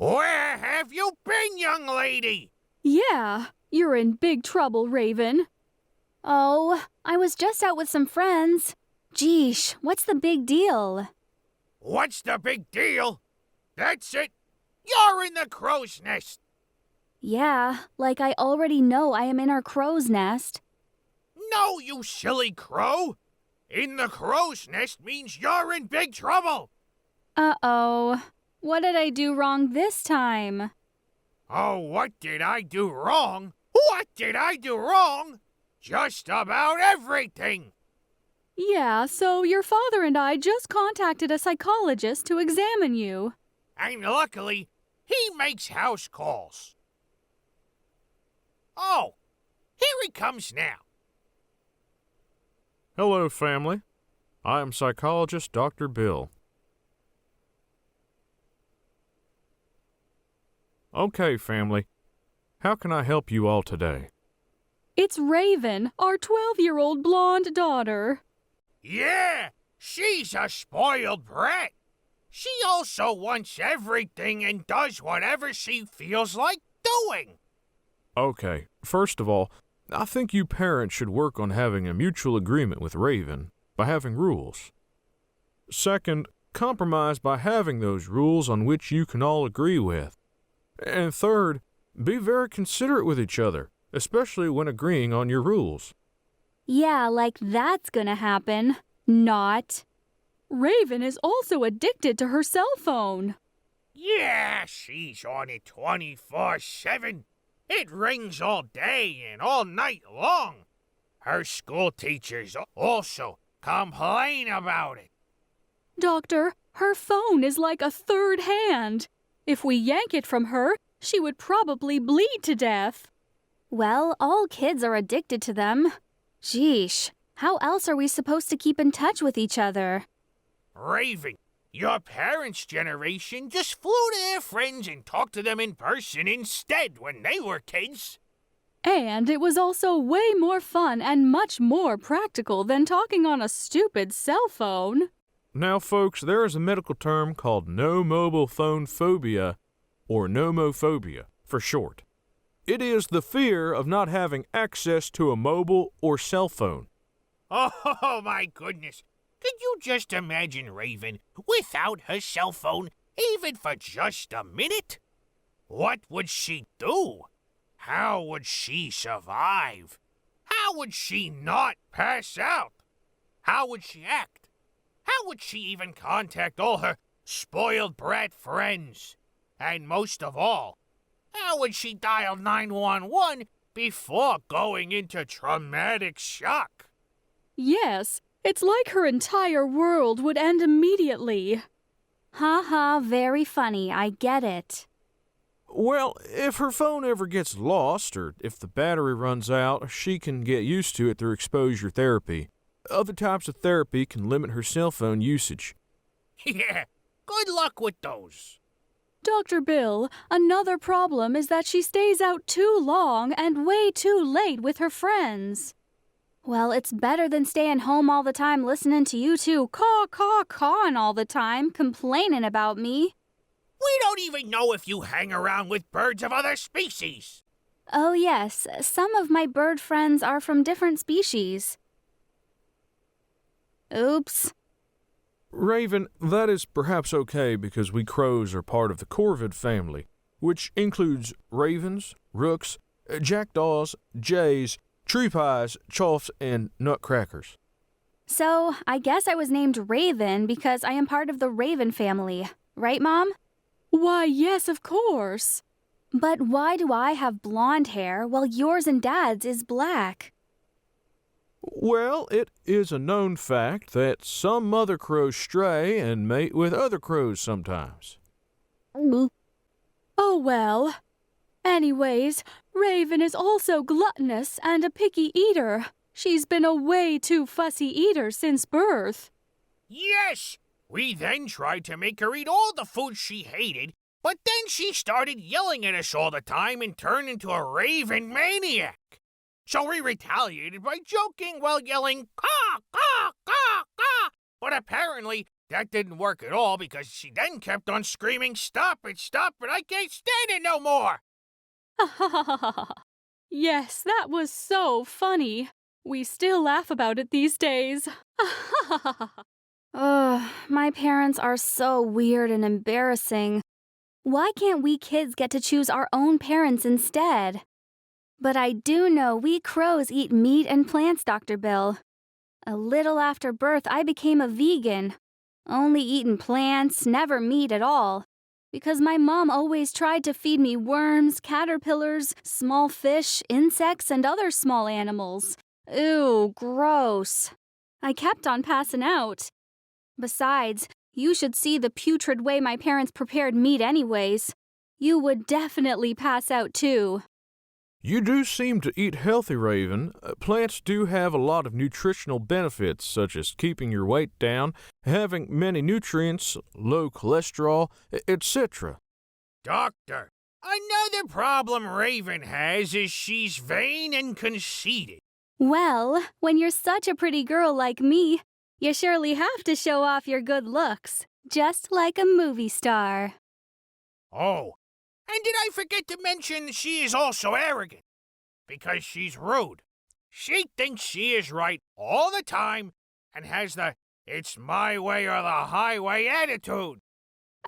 Where have you been, young lady? Yeah, you're in big trouble, Raven. Oh, I was just out with some friends. Geesh, what's the big deal? What's the big deal? That's it. You're in the crow's nest. Yeah, like I already know I am in our crow's nest. No, you silly crow. In the crow's nest means you're in big trouble. Uh-oh. What did I do wrong this time? Oh, what did I do wrong? What did I do wrong? Just about everything. Yeah, so your father and I just contacted a psychologist to examine you. And luckily, he makes house calls. Oh, here he comes now. Hello, family. I am psychologist Dr. Bill. Okay, family. How can I help you all today? It's Raven, our 12-year-old blonde daughter. Yeah, she's a spoiled brat. She also wants everything and does whatever she feels like doing. Okay, first of all, I think you parents should work on having a mutual agreement with Raven by having rules. Second, compromise by having those rules on which you can all agree with. And third, be very considerate with each other, especially when agreeing on your rules. Yeah, like that's gonna happen. Not. Raven is also addicted to her cell phone. Yeah, she's on it 24/7. It rings all day and all night long. Her school teachers also complain about it. Doctor, her phone is like a third hand. If we yank it from her, she would probably bleed to death. Well, all kids are addicted to them. Geesh, how else are we supposed to keep in touch with each other? Raven, your parents' generation just flew to their friends and talked to them in person instead when they were kids. And it was also way more fun and much more practical than talking on a stupid cell phone. Now, folks, there is a medical term called no mobile phone phobia, or nomophobia for short. It is the fear of not having access to a mobile or cell phone. Oh, my goodness. Could you just imagine Raven without her cell phone, even for just a minute? What would she do? How would she survive? How would she not pass out? How would she act? How would she even contact all her spoiled brat friends? And most of all, how would she dial 911 before going into traumatic shock? Yes, it's like her entire world would end immediately. Ha ha, very funny, I get it. Well, if her phone ever gets lost or if the battery runs out, she can get used to it through exposure therapy. Other types of therapy can limit her cell phone usage. Yeah, good luck with those. Dr. Bill, another problem is that she stays out too long and way too late with her friends. Well, it's better than staying home all the time listening to you two cawing all the time, complaining about me. We don't even know if you hang around with birds of other species. Oh yes, some of my bird friends are from different species. Oops. Raven, that is perhaps okay because we crows are part of the corvid family, which includes ravens, rooks, jackdaws, jays, tree pies, choughs, and nutcrackers. So, I guess I was named Raven because I am part of the raven family. Right, Mom? Why, yes, of course. But why do I have blonde hair while yours and Dad's is black? Well, it is a known fact that some mother crows stray and mate with other crows sometimes. Oh well. Anyways, Raven is also gluttonous and a picky eater. She's been a way too fussy eater since birth. Yes, we then tried to make her eat all the food she hated, but then she started yelling at us all the time and turned into a raven maniac. So we retaliated by joking while yelling, caw, caw, caw, caw. But apparently, That didn't work at all because she then kept on screaming, "Stop it, I can't stand it no more!" Yes, that was so funny. We still laugh about it these days. Ugh, my parents are so weird and embarrassing. Why can't we kids get to choose our own parents instead? But I do know we crows eat meat and plants, Dr. Bill. A little after birth, I became a vegan. Only eating plants, never meat at all. Because my mom always tried to feed me worms, caterpillars, small fish, insects, and other small animals. Ew, gross. I kept on passing out. Besides, you should see the putrid way my parents prepared meat anyways. You would definitely pass out too. You do seem to eat healthy, Raven. Plants do have a lot of nutritional benefits, such as keeping your weight down, having many nutrients, low cholesterol, etc. Doctor, another problem Raven has is she's vain and conceited. Well, when you're such a pretty girl like me, you surely have to show off your good looks, just like a movie star. Oh, and did I forget to mention she is also arrogant? Because she's rude. She thinks she is right all the time and has the "it's my way or the highway" attitude.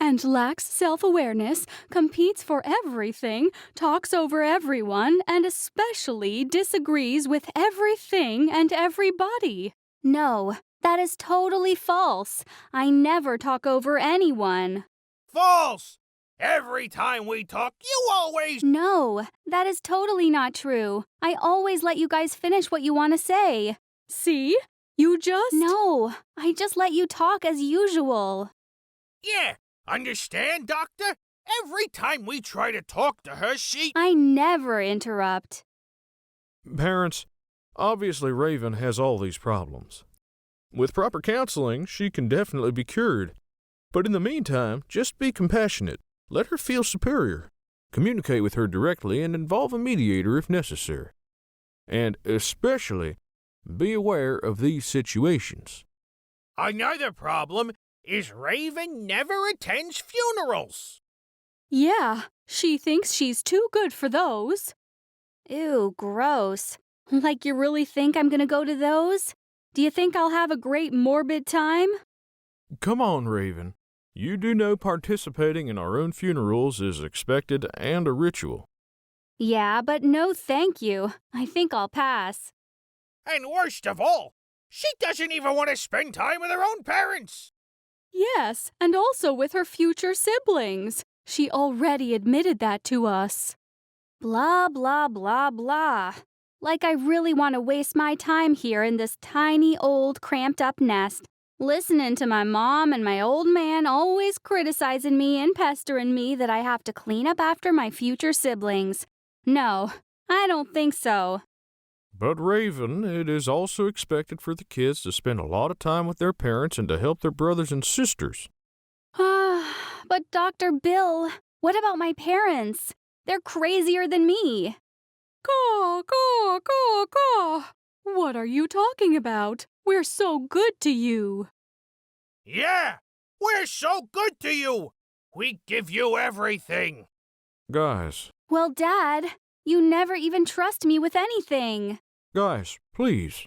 And lacks self-awareness, competes for everything, talks over everyone, and especially disagrees with everything and everybody. No, that is totally false. I never talk over anyone. False! Every time we talk, you always... No, that is totally not true. I always let you guys finish what you want to say. See? You just... No, I just let you talk as usual. Yeah, understand, Doctor? Every time we try to talk to her, she... I never interrupt. Parents, obviously Raven has all these problems. With proper counseling, she can definitely be cured. But in the meantime, just be compassionate. Let her feel superior. Communicate with her directly and involve a mediator if necessary. And especially, be aware of these situations. Another problem is Raven never attends funerals. Yeah, she thinks she's too good for those. Ew, gross. Like you really think I'm gonna go to those? Do you think I'll have a great morbid time? Come on, Raven. You do know participating in our own funerals is expected and a ritual. Yeah, but no thank you. I think I'll pass. And worst of all, she doesn't even want to spend time with her own parents. Yes, and also with her future siblings. She already admitted that to us. Blah, blah, blah, blah. Like I really want to waste my time here in this tiny, old, cramped-up nest, listening to my mom and my old man always criticizing me and pestering me that I have to clean up after my future siblings. No, I don't think so. But Raven, it is also expected for the kids to spend a lot of time with their parents and to help their brothers and sisters. But Dr. Bill, what about my parents? They're crazier than me. Caw, caw, caw, caw. What are you talking about? We're so good to you. Yeah, we're so good to you. We give you everything. Guys, Well, Dad, you never even trust me with anything. please.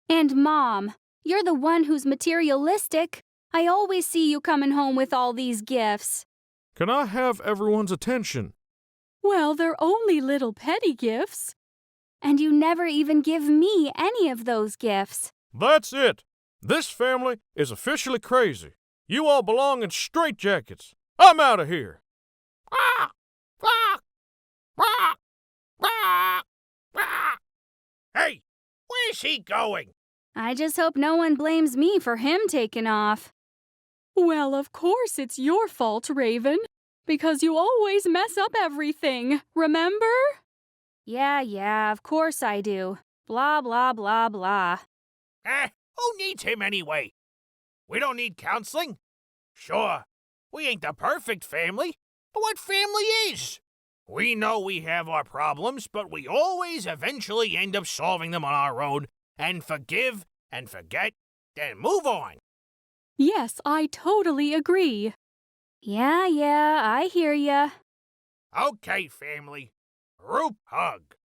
And Mom, you're the one who's materialistic. I always see you coming home with all these gifts. Can I have everyone's attention? Well, they're only little petty gifts. And you never even give me any of those gifts. That's it. This family is officially crazy. You all belong in straitjackets. I'm out of here. Hey, where's he going? I just hope no one blames me for him taking off. Well, of course it's your fault, Raven. Because you always mess up everything, remember? Yeah, of course I do. Blah, blah, blah, blah. Who needs him anyway? We don't need counseling. Sure, we ain't the perfect family, but what family is? We know we have our problems, but we always eventually end up solving them on our own and forgive and forget and move on. Yes, I totally agree. Yeah, I hear ya. Okay, family. Group hug.